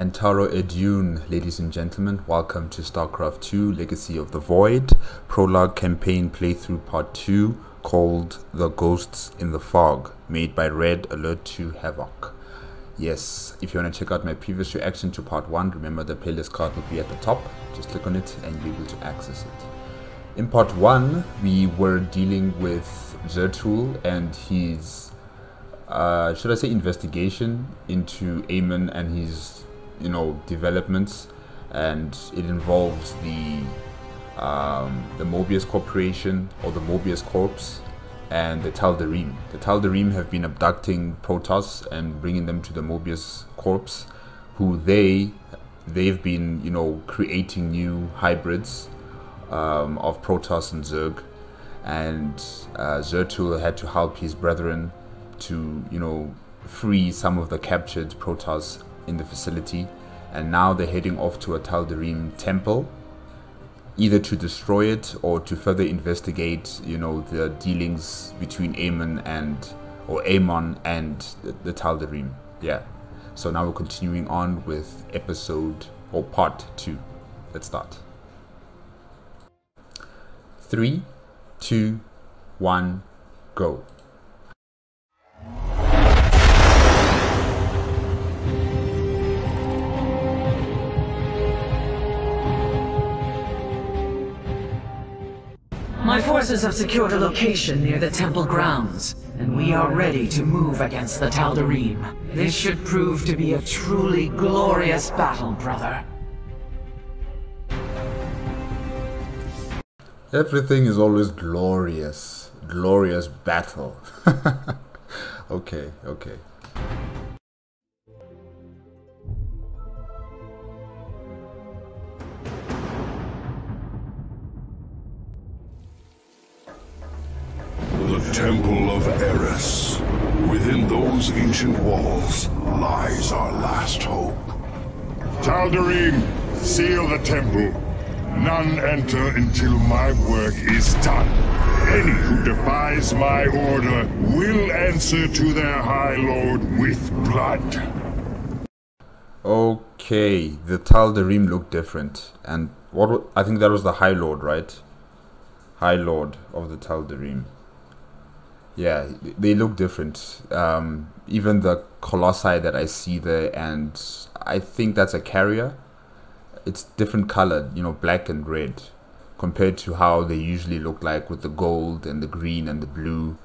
And Taro Adun, ladies and gentlemen, welcome to Starcraft 2 Legacy of the Void Prologue Campaign Playthrough Part 2 called The Ghosts in the Fog, made by Red Alert 2 Havoc. Yes, if you want to check out my previous reaction to Part 1, remember the playlist card will be at the top. Just click on it and you'll be able to access it. In Part 1, we were dealing with Zertul and his, should I say, investigation into Amon and his developments, and it involves the Mobius Corporation, or the Mobius Corps, and the Tal'Darim. The Tal'Darim have been abducting protoss and bringing them to the Mobius Corps, who they've been creating new hybrids of protoss and Zerg, and Zertul had to help his brethren to free some of the captured protoss in the facility, and now they're heading off to a Tal'Darim temple, either to destroy it or to further investigate the dealings between Amon and the Tal'Darim. Yeah, so now we're continuing on with part 2. Let's start. 3, 2, 1, go. My forces have secured a location near the temple grounds, and we are ready to move against the Tal'Darim. This should prove to be a truly glorious battle, brother. Everything is always glorious. Glorious battle. Okay. The Temple of Eris. Within those ancient walls lies our last hope. Tal'Darim, seal the temple. None enter until my work is done. Any who defies my order will answer to their High Lord with blood. Okay, the Tal'Darim look different, and I think that was the High Lord, right? High Lord of the Tal'Darim. Yeah, they look different. Even the colossi that I see there, and I think that's a carrier. It's different colored, black and red, compared to how they usually look like with the gold and the green and the blue,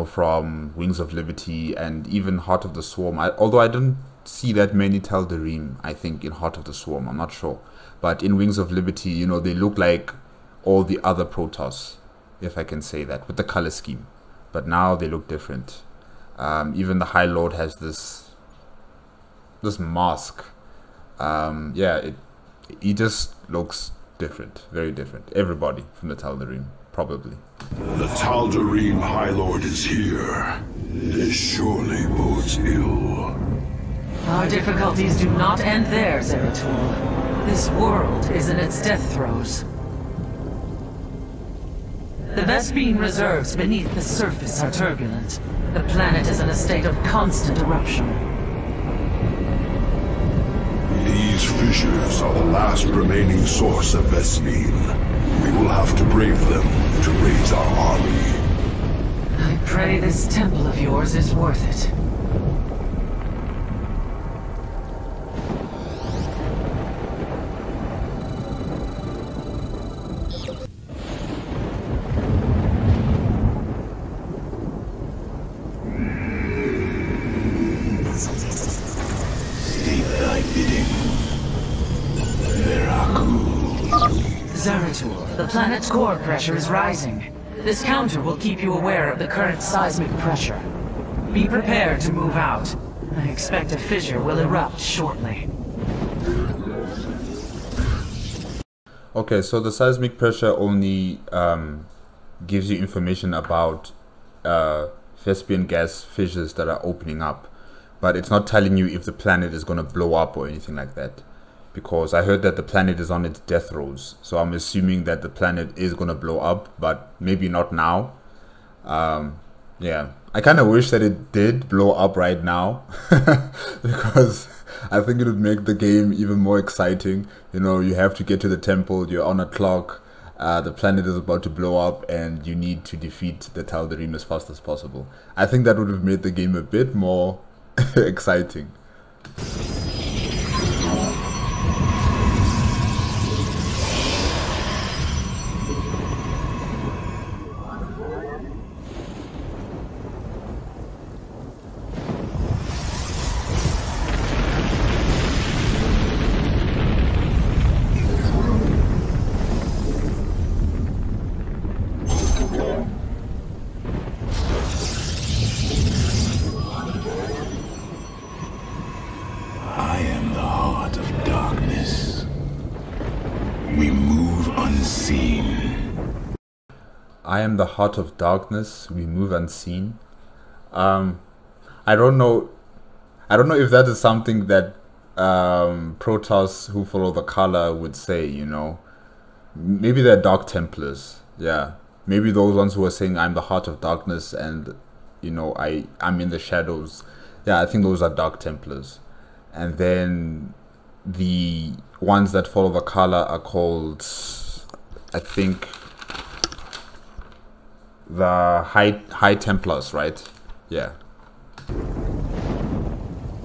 from Wings of Liberty and even Heart of the Swarm. Although I don't see that many Tal'Darim, I think, in Heart of the Swarm, I'm not sure. But in Wings of Liberty, they look like all the other protoss, if I can say that, with the color scheme. But now they look different. Even the High Lord has this mask. He just looks different, very different. Everybody from the Tal'Darim, probably. The Tal'Darim High Lord is here. This surely bodes ill. Our difficulties do not end there, Zeratul. This world is in its death throes. The Vespene reserves beneath the surface are turbulent. The planet is in a state of constant eruption. These fissures are the last remaining source of Vespene. We will have to brave them to raise our army. I pray this temple of yours is worth it. Zeratul, the planet's core pressure is rising. This counter will keep you aware of the current seismic pressure. Be prepared to move out. I expect a fissure will erupt shortly. Okay, so the seismic pressure only gives you information about Vespene gas fissures that are opening up, but it's not telling you if the planet is going to blow up or anything like that. Because I heard that the planet is on its death throes, so I'm assuming that the planet is going to blow up, but maybe not now. Yeah, I kind of wish that it did blow up right now because I think it would make the game even more exciting. You know, you have to get to the temple, you're on a clock, the planet is about to blow up, and you need to defeat the Tal'Darim as fast as possible. I think that would have made the game a bit more exciting. I am the heart of darkness, we move unseen. I don't know if that is something that protoss who follow the color would say, you know. Maybe they're Dark Templars, yeah. Maybe those ones who are saying I'm the heart of darkness and, you know, I'm in the shadows. Yeah, I think those are Dark Templars. And then the ones that follow the color are called, I think, the High Templars, right? Yeah.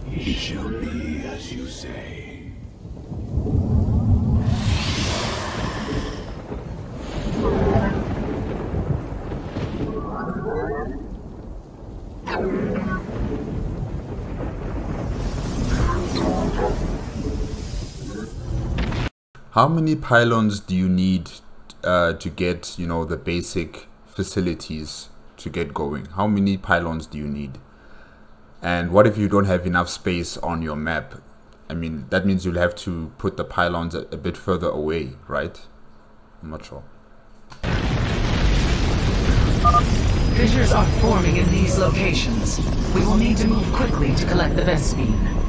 It shall be as you say. How many pylons do you need to get, you know, the basic facilities to get going? How many pylons do you need? And what if you don't have enough space on your map? I mean, that means you'll have to put the pylons a bit further away, right? I'm not sure. Fissures are forming in these locations. We will need to move quickly to collect the Vespene.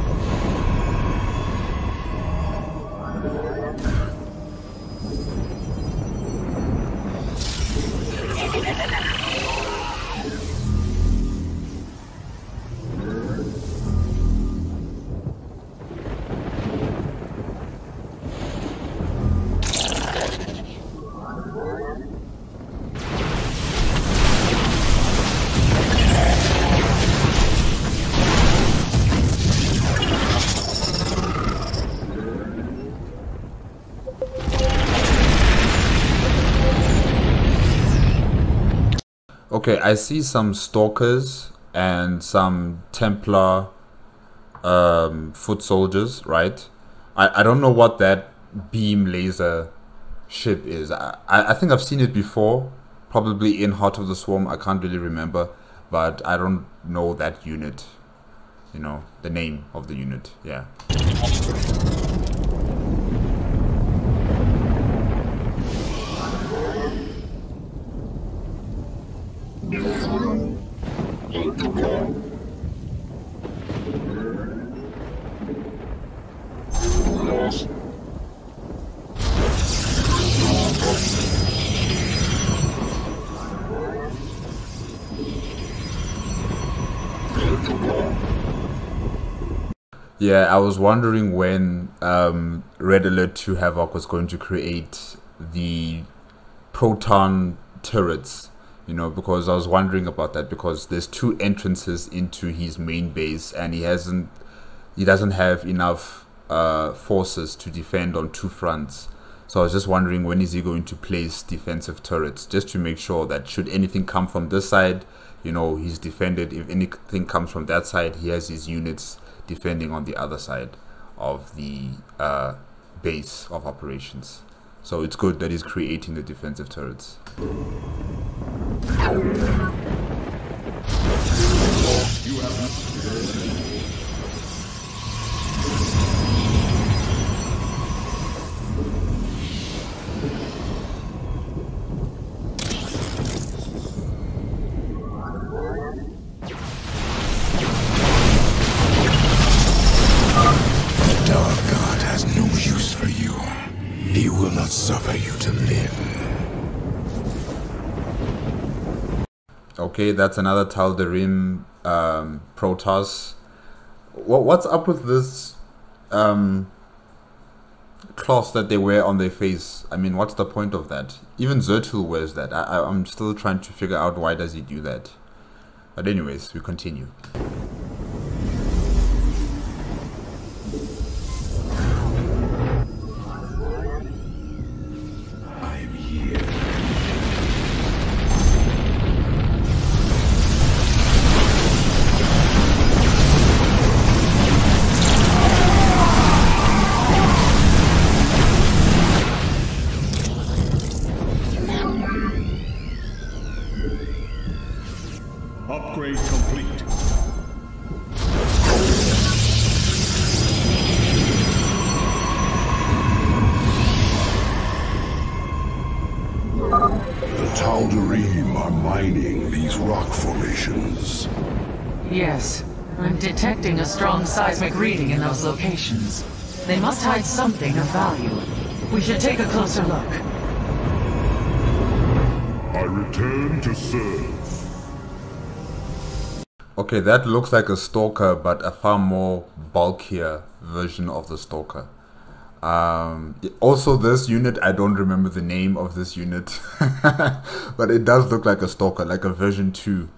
Okay, I see some stalkers and some Templar foot soldiers, right? I don't know what that beam laser ship is. I think I've seen it before, probably in Heart of the Swarm. I can't really remember, but I don't know that unit, you know, the name of the unit. Yeah. Yeah, I was wondering when Red Alert 2 Havoc was going to create the proton turrets, you know, because I was wondering about that, because there's two entrances into his main base and he doesn't have enough forces to defend on two fronts. So I was just wondering, when is he going to place defensive turrets, just to make sure that should anything come from this side, you know, he's defended. If anything comes from that side, he has his units defending on the other side of the base of operations. So it's good that he's creating the defensive turrets. He will not suffer you to live. Okay, that's another Tal'Darim protoss. What's up with this cloth that they wear on their face. I mean, what's the point of that? Even Zertul wears that. I'm still trying to figure out why does he do that. But anyways, we continue. Upgrade complete. The Tal'Darim are mining these rock formations. Yes, I'm detecting a strong seismic reading in those locations. They must hide something of value. We should take a closer look. I return to serve. Okay, that looks like a stalker, but a far more bulkier version of the stalker. Also, this unit, I don't remember the name of this unit, but it does look like a stalker, like a version 2.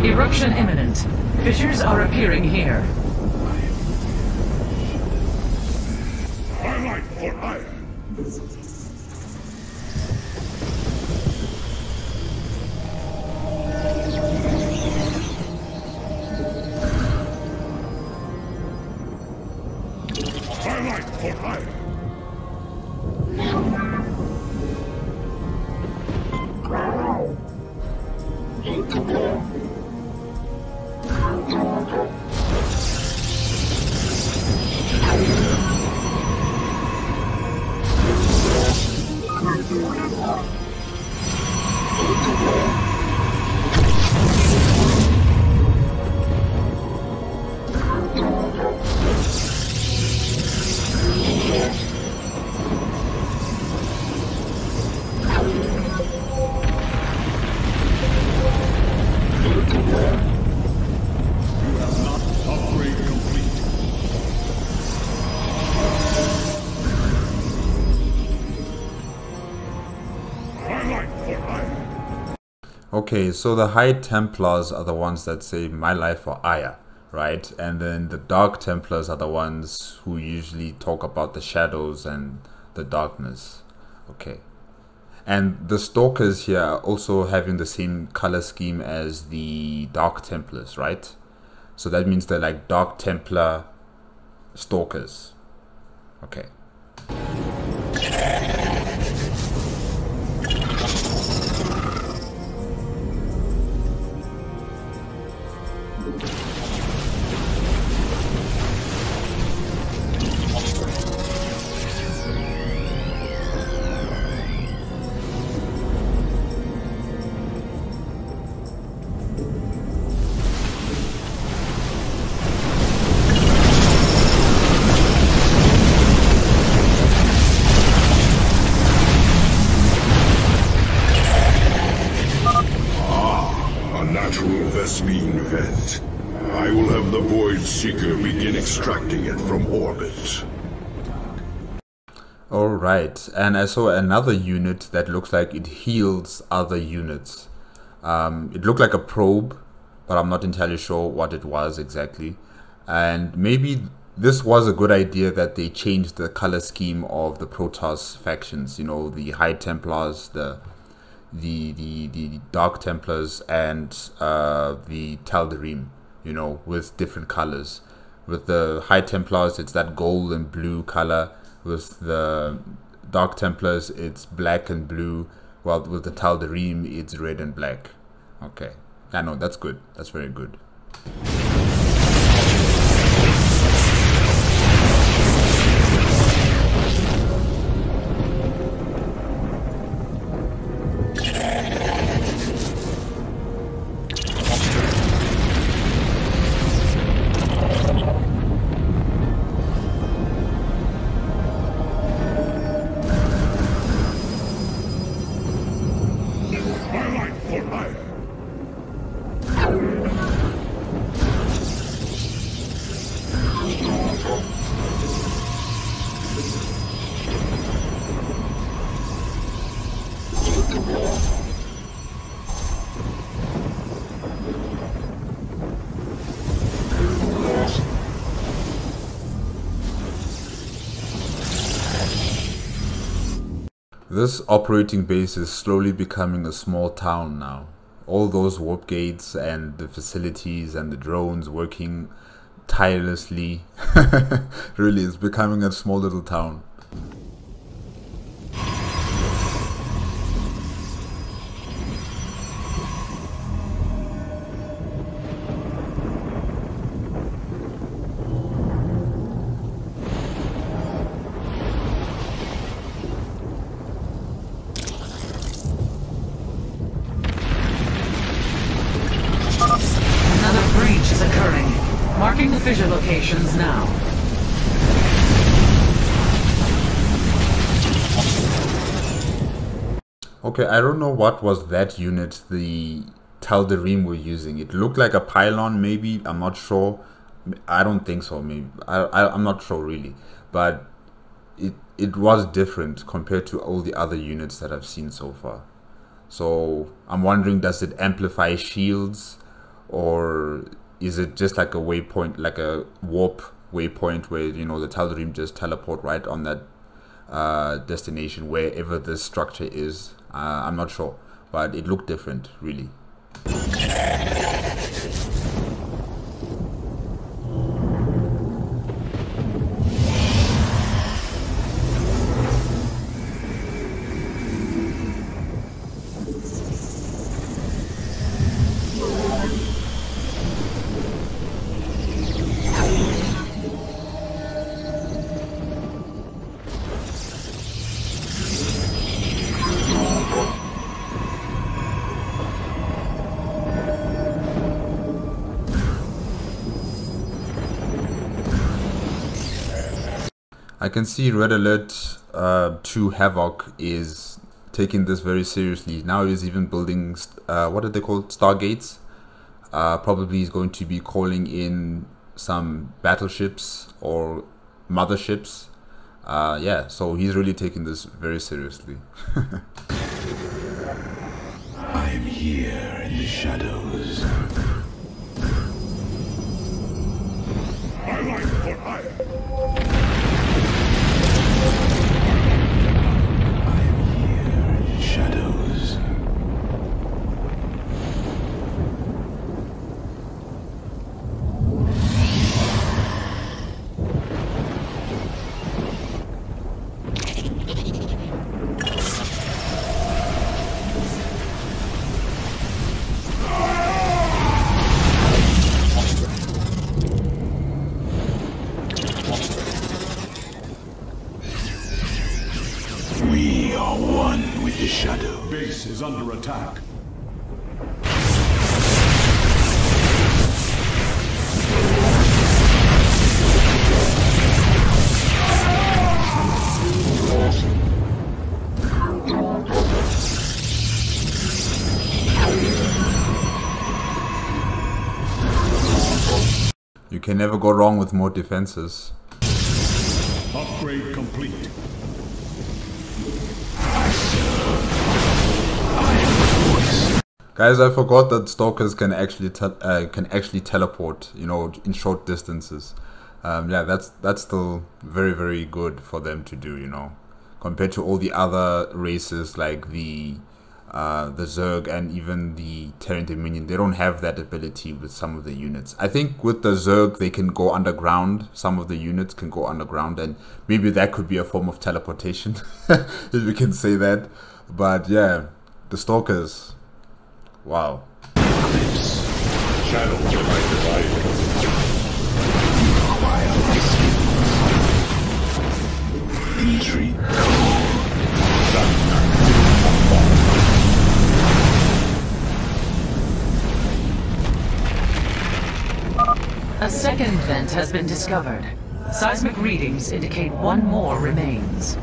Eruption imminent. Fissures are appearing here. Twilight for iron. Twilight for iron. Okay, so the High Templars are the ones that say my life or Aya, right? And then the Dark Templars are the ones who usually talk about the shadows and the darkness. Okay. And the Stalkers here are also having the same color scheme as the Dark Templars, right? So that means they're like Dark Templar Stalkers. Okay. Vent. I will have the Void Seeker begin extracting it from orbit. Alright, and I saw another unit that looks like it heals other units. It looked like a probe, but I'm not entirely sure what it was exactly. And maybe this was a good idea that they changed the color scheme of the Protoss factions. You know, the High Templars, the Dark Templars, and the Tal'Darim, you know, with different colors. With the High Templars, it's that gold and blue color. With the Dark Templars, it's black and blue. While with the Tal'Darim, it's red and black. Okay. Yeah, no, that's good. That's very good. This operating base is slowly becoming a small town now. All those warp gates and the facilities and the drones working tirelessly. Really, it's becoming a small little town. Marking the fissure locations now. Okay, I don't know what was that unit the Tal'Darim were using. It looked like a pylon, maybe. I'm not sure. I don't think so. Maybe I'm not sure really, but it was different compared to all the other units that I've seen so far. So I'm wondering, does it amplify shields, or is it just like a waypoint, like a warp waypoint where, you know, the Tal'Darim just teleport right on that destination wherever this structure is? I'm not sure, but it looked different, really. I can see Red Alert 2 Havoc is taking this very seriously. Now he's even building, what are they called? Stargates. Probably he's going to be calling in some battleships or motherships. Yeah, so he's really taking this very seriously. I am here in the shadows. I like what I am. Shadows. We are one with the shadow. Base is under attack. You can never go wrong with more defenses. Upgrade complete. Guys, I forgot that stalkers can actually teleport, you know, in short distances. Yeah, that's still very, very good for them to do, you know, compared to all the other races like the Zerg and even the Terran Dominion. They don't have that ability with some of the units. I think with the Zerg they can go underground. Some of the units can go underground, and maybe that could be a form of teleportation, if we can say that. But yeah, the stalkers. Wow. Channel Retreat. A second vent has been discovered. Seismic readings indicate one more remains.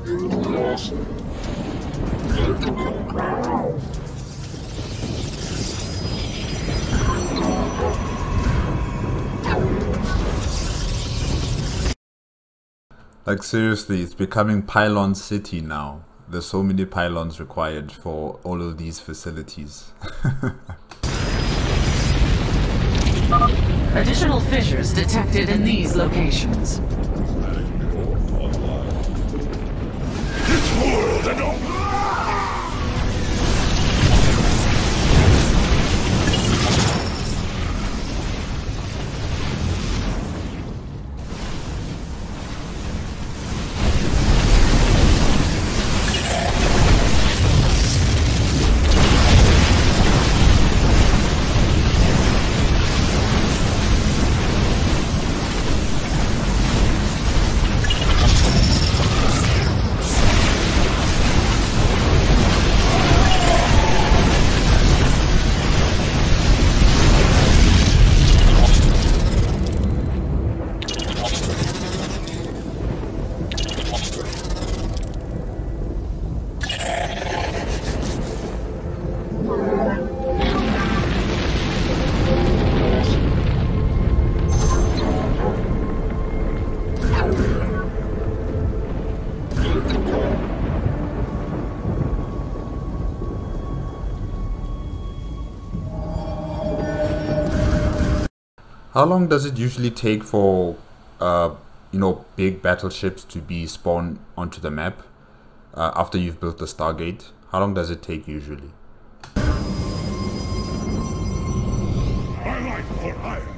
Like seriously, it's becoming Pylon City now. There's so many pylons required for all of these facilities. Additional fissures detected in these locations. This world and all. How long does it usually take for, you know, big battleships to be spawned onto the map after you've built the Stargate? How long does it take usually? My life for hire.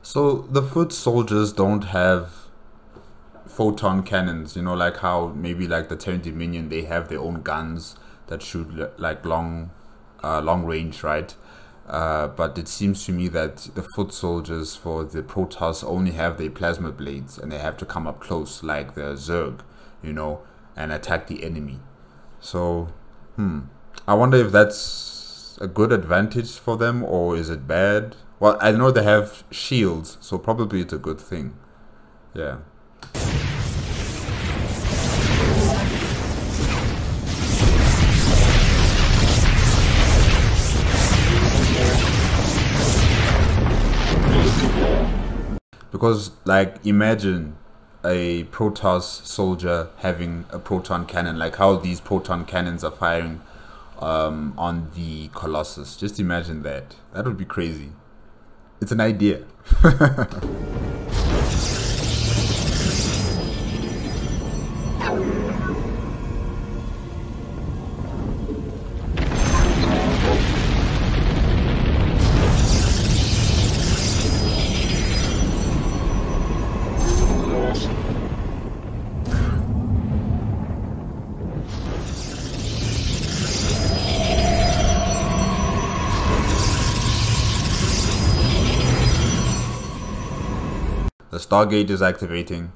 So the foot soldiers don't have photon cannons, you know, like how maybe like the Terran Dominion, they have their own guns that shoot like long range, right? But it seems to me that the foot soldiers for the protoss only have their plasma blades, and they have to come up close like the Zerg, you know, and attack the enemy. So I wonder if that's a good advantage for them, or is it bad? Well, I know they have shields, so probably it's a good thing. Yeah. Because, like, imagine a Protoss soldier having a proton cannon, like how these proton cannons are firing on the Colossus. Just imagine that. That would be crazy. It's an idea. The Stargate is activating.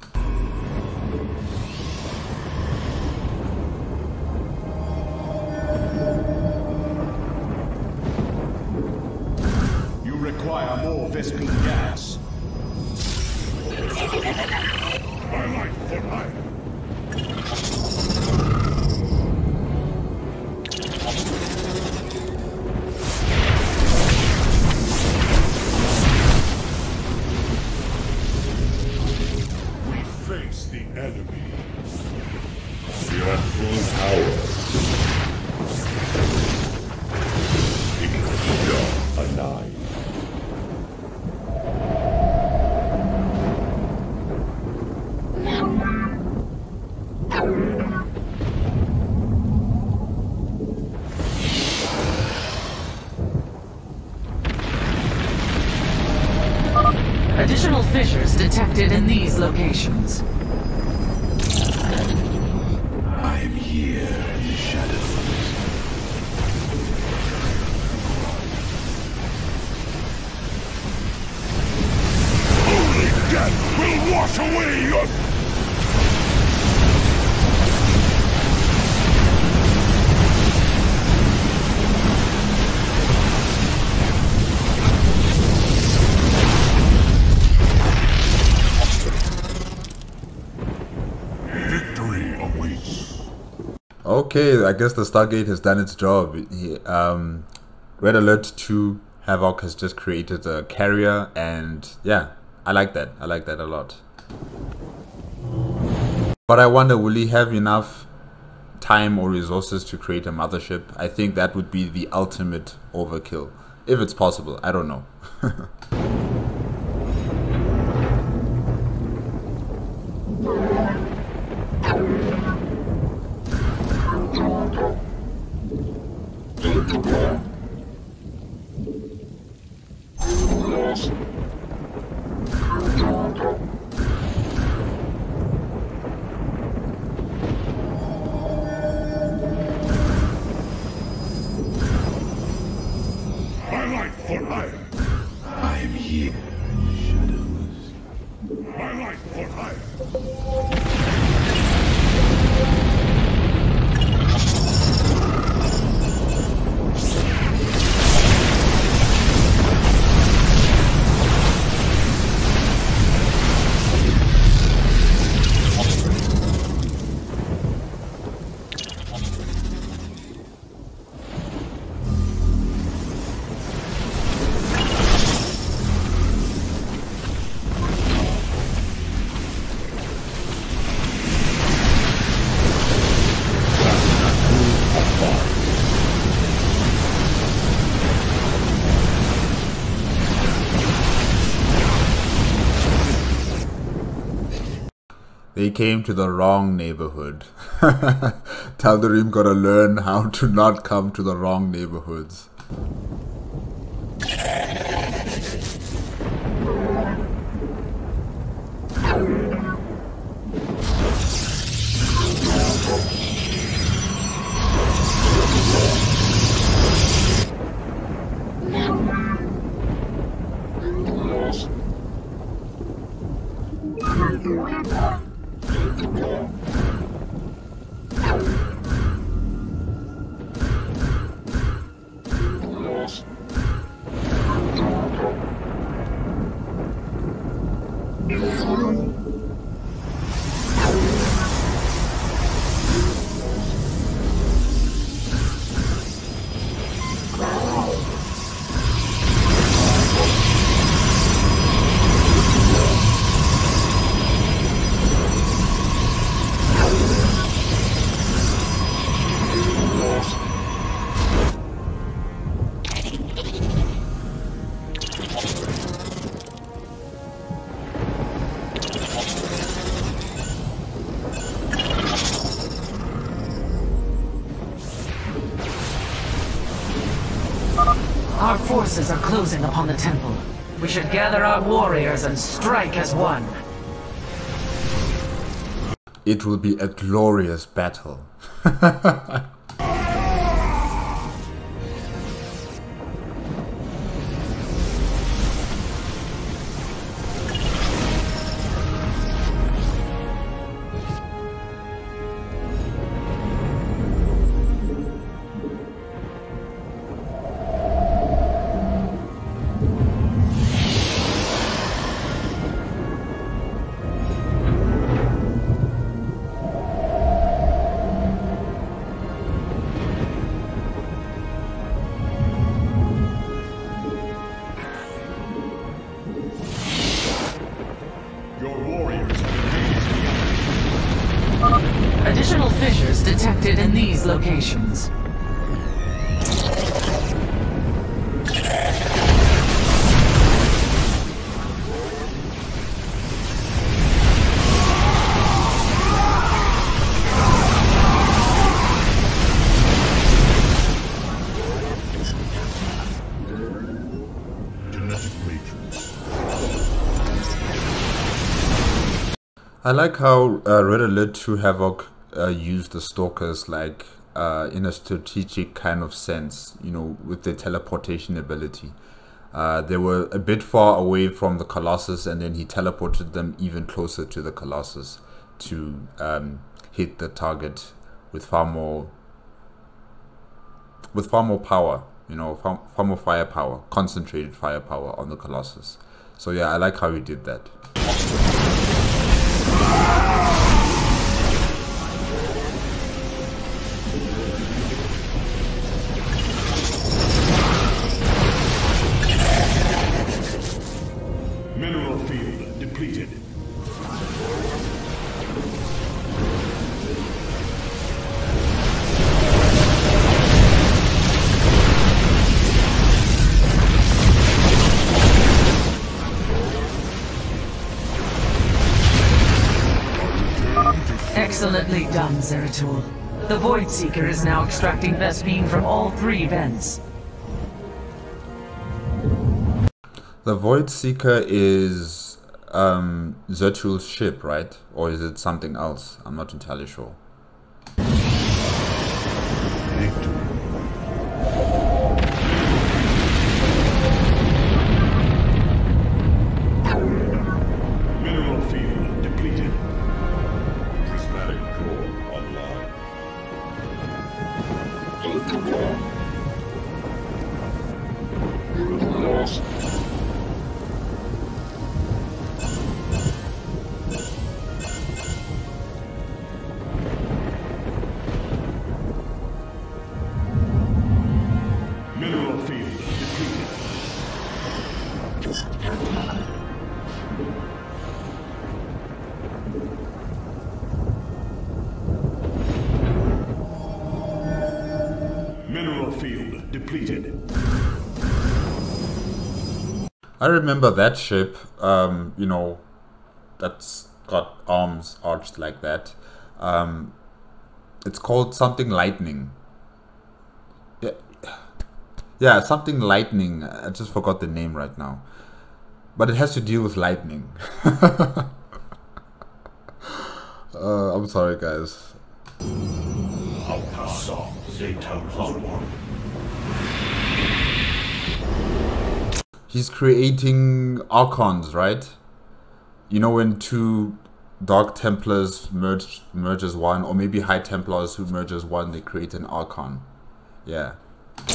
You require more Vespene gas. My life for hire. Face the enemy. We are full power. Ignore a nine. these locations. I am here in the shadows. Only death will wash away your... Okay, I guess the Stargate has done its job. Red Alert 2 Havoc has just created a carrier, and yeah, I like that. I like that a lot. But I wonder, will he have enough time or resources to create a mothership? I think that would be the ultimate overkill. If it's possible, I don't know. They came to the wrong neighborhood. Tal'Darim gotta learn how to not come to the wrong neighborhoods. Our forces are closing upon the temple. We should gather our warriors and strike as one. It will be a glorious battle. Additional fissures detected in these locations. I like how Red Alert 2 Havoc used the Stalkers like in a strategic kind of sense, you know, with their teleportation ability. They were a bit far away from the Colossus, and then he teleported them even closer to the Colossus to hit the target with far more power, you know, far more firepower, concentrated firepower on the Colossus. So yeah, I like how he did that. Mineral field depleted. Excellently done, Zeratul. The Void Seeker is now extracting Vespene from all 3 vents. The Void Seeker is Zertul's ship, right? Or is it something else? I'm not entirely sure. Mineral field depleted. Prismatic core online. Mineral field depleted. Mineral field depleted. I remember that ship, you know, that's got arms arched like that. It's called something lightning. Yeah, something lightning. I just forgot the name right now. But it has to deal with lightning. I'm sorry, guys. He's creating Archons, right? You know, when 2 Dark Templars merge as one, or maybe High Templars who merge as one, they create an Archon. Yeah. The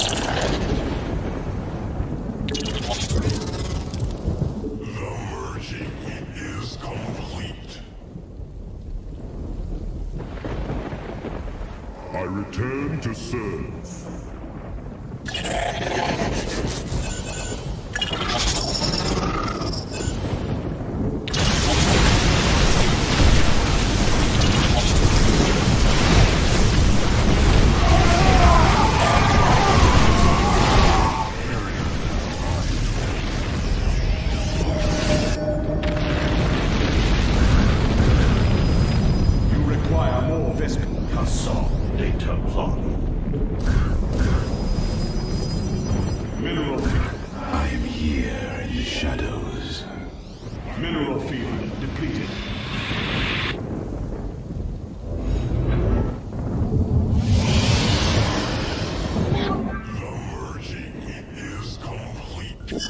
merging is complete. I return to serve. You require more Vespene. Data plot. Mineral field. I am here in the shadows. Mineral field depleted. The merging is complete.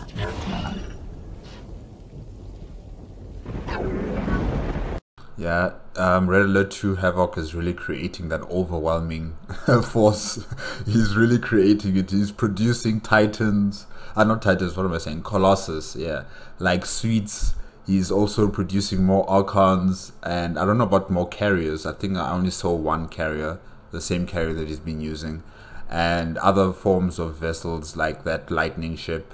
Yeah, Red Alert 2 Havoc is really creating that overwhelming force. He's really creating it. He's producing Titans. Not Titans, what am I saying? Colossus, yeah. Like sweets. He's also producing more Archons. And I don't know about more carriers. I think I only saw 1 carrier. The same carrier that he's been using. And other forms of vessels like that lightning ship.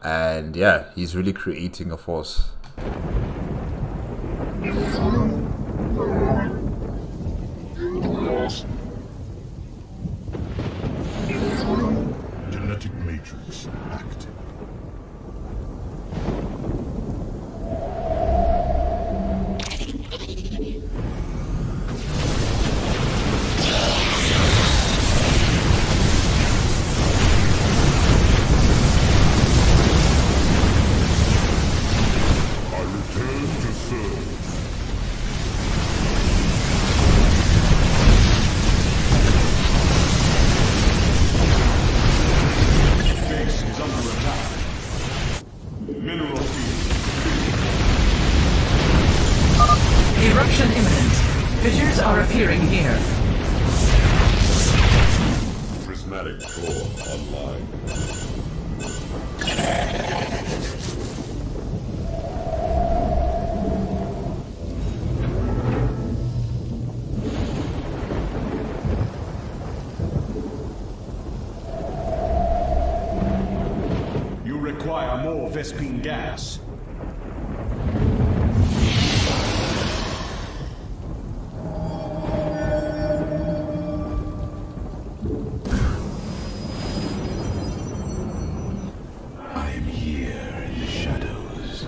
And yeah, he's really creating a force. Genetic matrix active. I return Disruption imminent. Fissures are appearing here. Prismatic core online. You require more Vespine gas. I am here in the shadows.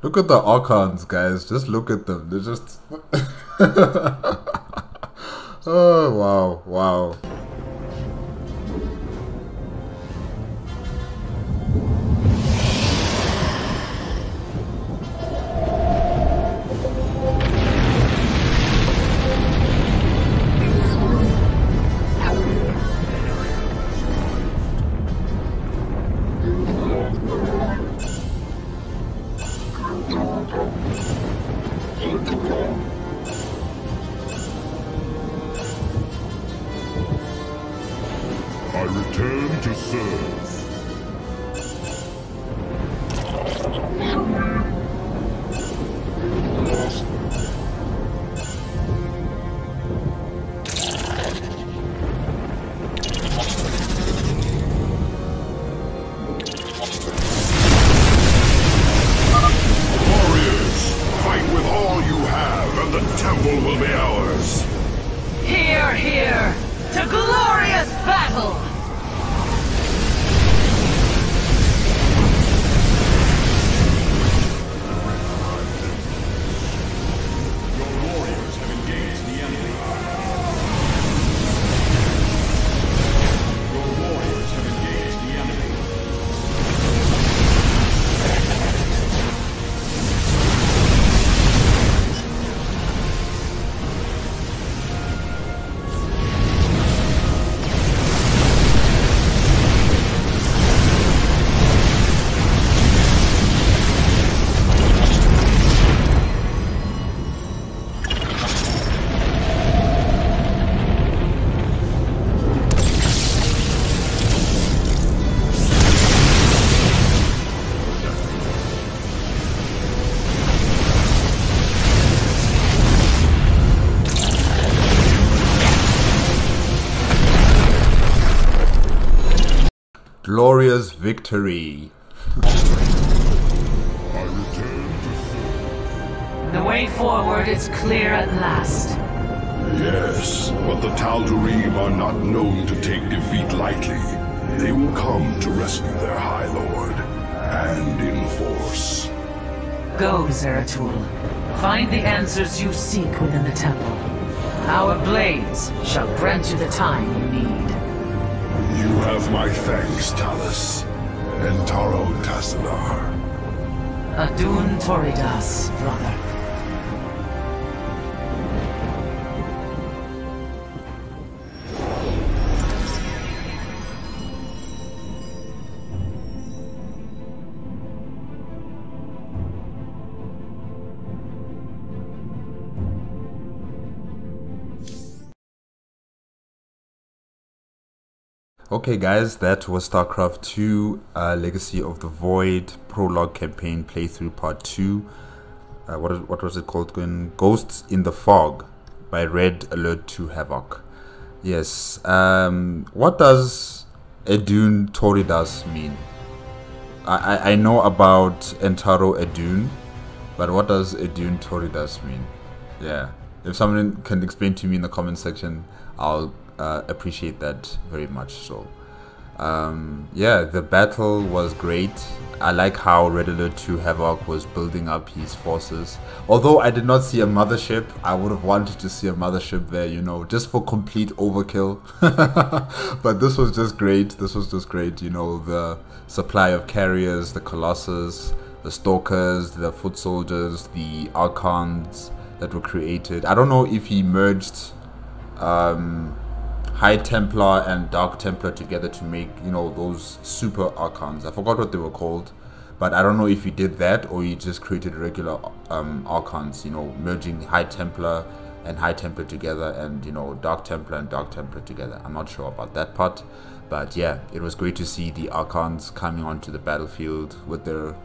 Look at the Archons, guys. Just look at them. They're just... oh, wow. Wow. I return to serve. Warriors, fight with all you have, and the temple will be ours. Here, here, to glorious battle! Your warriors have engaged the enemy. Your warriors have engaged the enemy. Glorious victory. I return to serve. The way forward is clear at last. Yes, but the Tal'Darim are not known to take defeat lightly. They will come to rescue their High Lord, and in force. Go, Zeratul. Find the answers you seek within the temple. Our blades shall grant you the time you need. You have my thanks, Talus. Entaro Tassanar. Adun Toridas, brother. Okay guys, that was Starcraft 2 Legacy of the Void Prologue Campaign Playthrough Part 2. What was it called again? Ghosts in the Fog by Red Alert to Havoc. Yes, what does Adun Toridas mean? I know about Entaro Adun, but what does Adun Toridas mean? Yeah, if someone can explain to me in the comment section, I'll appreciate that very much. So yeah, the battle was great. I like how Red Alert 2 Havoc was building up his forces. Although I did not see a mothership, I would have wanted to see a mothership there, you know, just for complete overkill. But this was just great. This was just great, you know, the supply of carriers, the Colossus, the Stalkers, the Foot Soldiers, the Archons that were created. I don't know if he merged High Templar and Dark Templar together to make, you know, those super Archons. I forgot what they were called, but I don't know if he did that or he just created regular Archons, you know, merging High Templar and High Templar together, and, you know, Dark Templar and Dark Templar together. I'm not sure about that part, but yeah, it was great to see the Archons coming onto the battlefield with their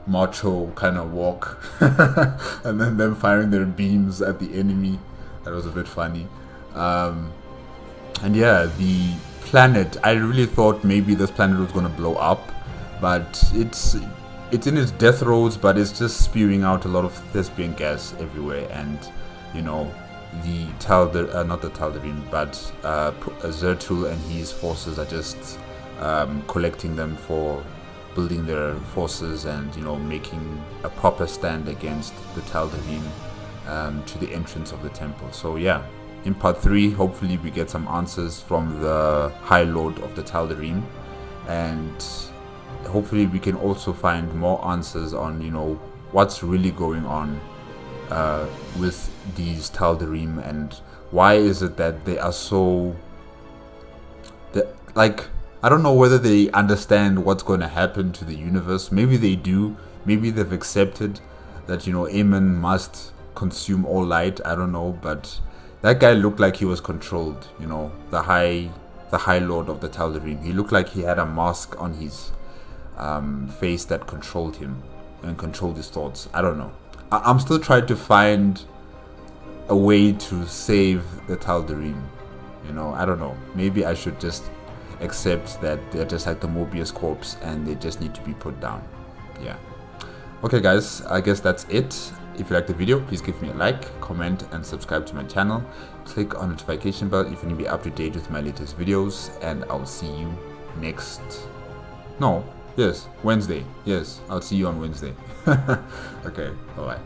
macho kind of walk and then them firing their beams at the enemy. That was a bit funny. And yeah, the planet, I really thought maybe this planet was going to blow up, but it's in its death throes, but it's just spewing out a lot of thespian gas everywhere. And, you know, the not the Tal'Darim, but Zertul and his forces are just collecting them for building their forces and, you know, making a proper stand against the Tal'Darim to the entrance of the temple. So yeah, in part 3, hopefully we get some answers from the High Lord of the Tal'Darim, and hopefully we can also find more answers on, you know, what's really going on with these Tal'Darim, and why is it that they are so, like, I don't know whether they understand what's going to happen to the universe. Maybe they do. Maybe they've accepted that, you know, Aemon must consume all light. I don't know, but that guy looked like he was controlled, you know, the High Lord of the Tal'Darim. He looked like he had a mask on his face that controlled him and controlled his thoughts. I don't know. I'm still trying to find a way to save the Tal'Darim, you know. I don't know. Maybe I should just accept that they're just like the Mobius corpse and they just need to be put down. Yeah. Okay guys, I guess that's it. If you like the video, please give me a like, comment and subscribe to my channel. Click on the notification bell if you need to be up to date with my latest videos, and I'll see you Wednesday. Yes, I'll see you on Wednesday. Okay, bye bye.